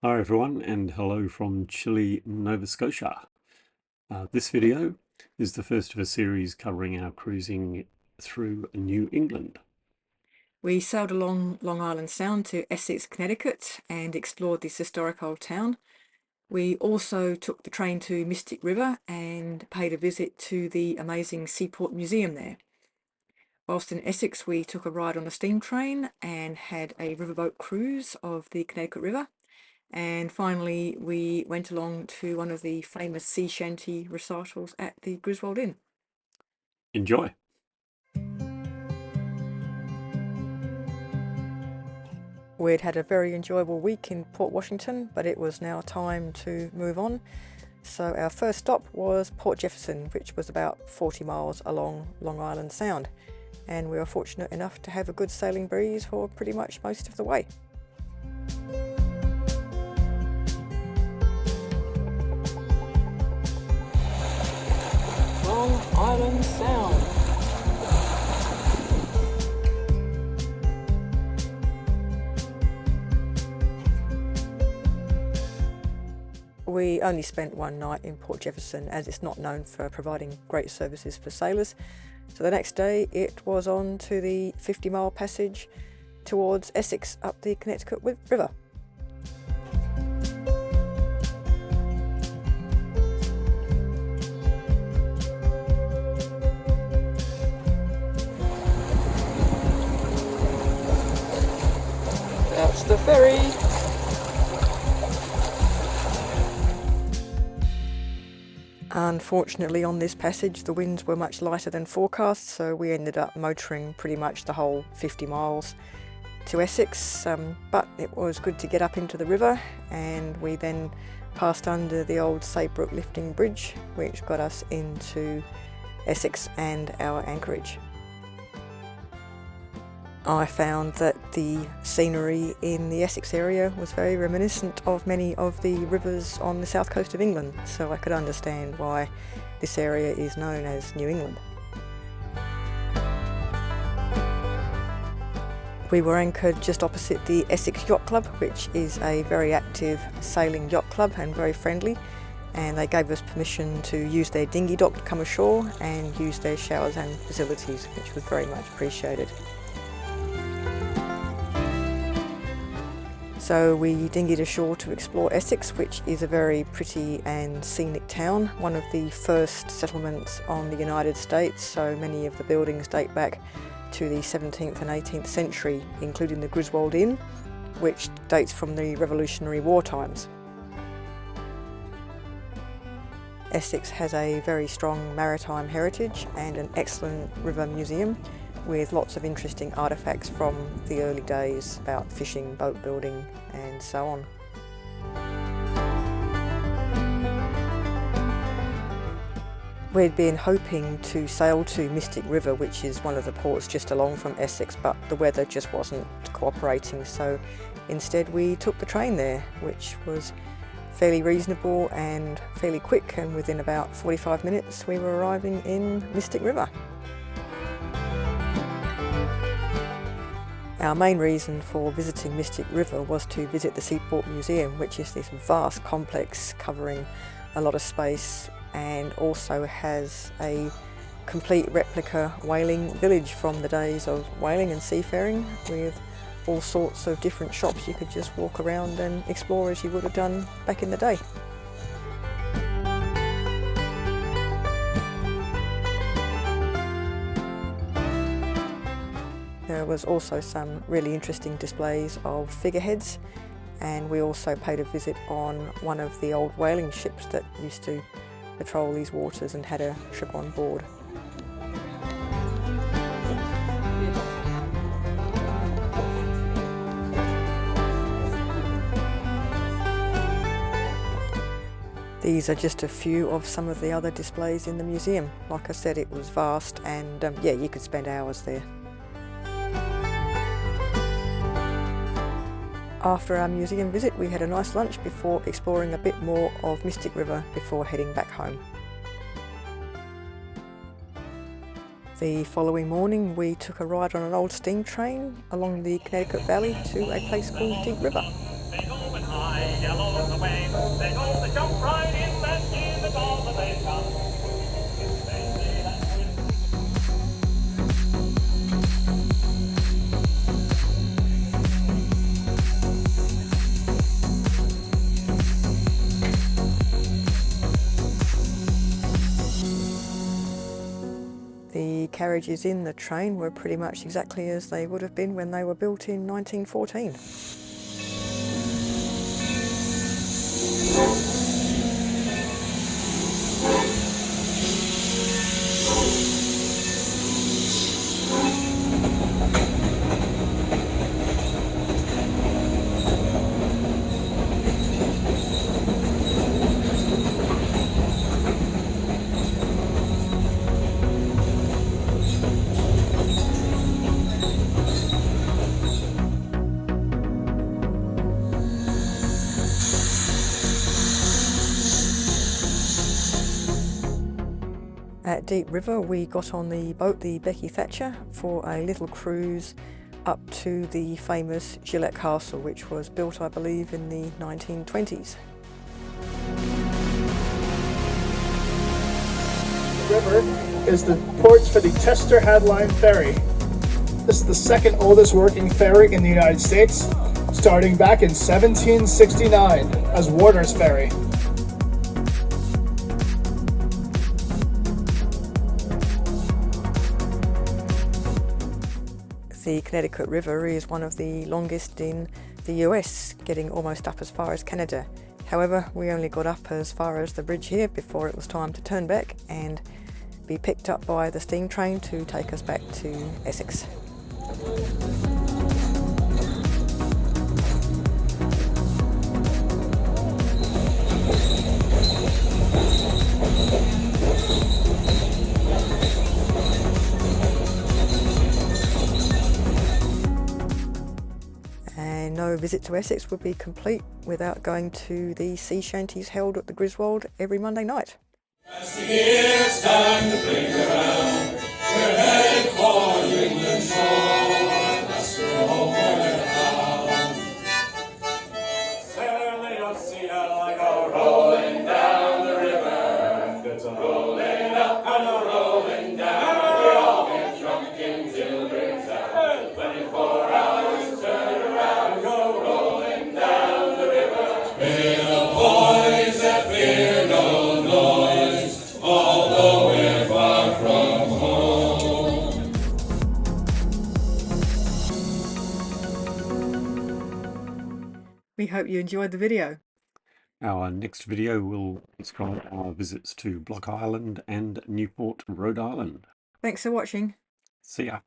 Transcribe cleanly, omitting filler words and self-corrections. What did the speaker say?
Hi everyone, and hello from chilly Nova Scotia. This video is the first of a series covering our cruising through New England. We sailed along Long Island Sound to Essex, Connecticut, and explored this historic old town. We also took the train to Mystic River and paid a visit to the amazing Seaport Museum there. Whilst in Essex, we took a ride on a steam train and had a riverboat cruise of the Connecticut River. And finally, we went along to one of the famous sea shanty recitals at the Griswold Inn. Enjoy! We'd had a very enjoyable week in Port Washington, but it was now time to move on. So our first stop was Port Jefferson, which was about 40 miles along Long Island Sound. And we were fortunate enough to have a good sailing breeze for pretty much most of the way. Long Island Sound. We only spent one night in Port Jefferson, as it's not known for providing great services for sailors. So the next day it was on to the 50-mile passage towards Essex up the Connecticut River. That's the ferry. Unfortunately, on this passage, the winds were much lighter than forecast, so we ended up motoring pretty much the whole 50 miles to Essex, but it was good to get up into the river, and we then passed under the old Saybrook lifting bridge, which got us into Essex and our anchorage. I found that the scenery in the Essex area was very reminiscent of many of the rivers on the south coast of England, so I could understand why this area is known as New England. We were anchored just opposite the Essex Yacht Club, which is a very active sailing yacht club and very friendly, and they gave us permission to use their dinghy dock to come ashore and use their showers and facilities, which was very much appreciated. So we dinghied ashore to explore Essex, which is a very pretty and scenic town, one of the first settlements on the United States, so many of the buildings date back to the 17th and 18th century, including the Griswold Inn, which dates from the Revolutionary War times. Essex has a very strong maritime heritage and an excellent river museum, with lots of interesting artefacts from the early days about fishing, boat building and so on. We'd been hoping to sail to Mystic River, which is one of the ports just along from Essex, but the weather just wasn't cooperating, so instead we took the train there, which was fairly reasonable and fairly quick, and within about 45 minutes we were arriving in Mystic River. Our main reason for visiting Mystic River was to visit the Seaport Museum, which is this vast complex covering a lot of space and also has a complete replica whaling village from the days of whaling and seafaring, with all sorts of different shops you could just walk around and explore as you would have done back in the day. There was also some really interesting displays of figureheads, and we also paid a visit on one of the old whaling ships that used to patrol these waters and had a trip on board. These are just a few of some of the other displays in the museum. Like I said, it was vast, and yeah, you could spend hours there. After our museum visit, we had a nice lunch before exploring a bit more of Mystic River before heading back home. The following morning, we took a ride on an old steam train along the Connecticut Valley to a place called Deep River. high, yellow's the wave. They know to jump right in and give it all that they've got. They say that The carriages in the train were pretty much exactly as they would have been when they were built in 1914. At Deep River we got on the boat, the Becky Thatcher, for a little cruise up to the famous Gillette Castle, which was built, I believe, in the 1920s. The river is the port for the Chester Headline Ferry. This is the second oldest working ferry in the United States, starting back in 1769 as Warder's Ferry. The Connecticut River is one of the longest in the US, getting almost up as far as Canada. However, we only got up as far as the bridge here before it was time to turn back and be picked up by the steam train to take us back to Essex. And no visit to Essex would be complete without going to the sea shanties held at the Griswold every Monday night. It's time to bring around. We're headed for New England shore. That's where home we're bound. Sail your sea I go rolling down the river. It's a rolling up and a rolling down. We all get drunk until we're down. 24 hours turn around, go rolling down the river. We're the boys that fear no noise, although we're far from home. We hope you enjoyed the video. Our next video will describe our visits to Block Island and Newport, Rhode Island. Thanks for watching. See ya.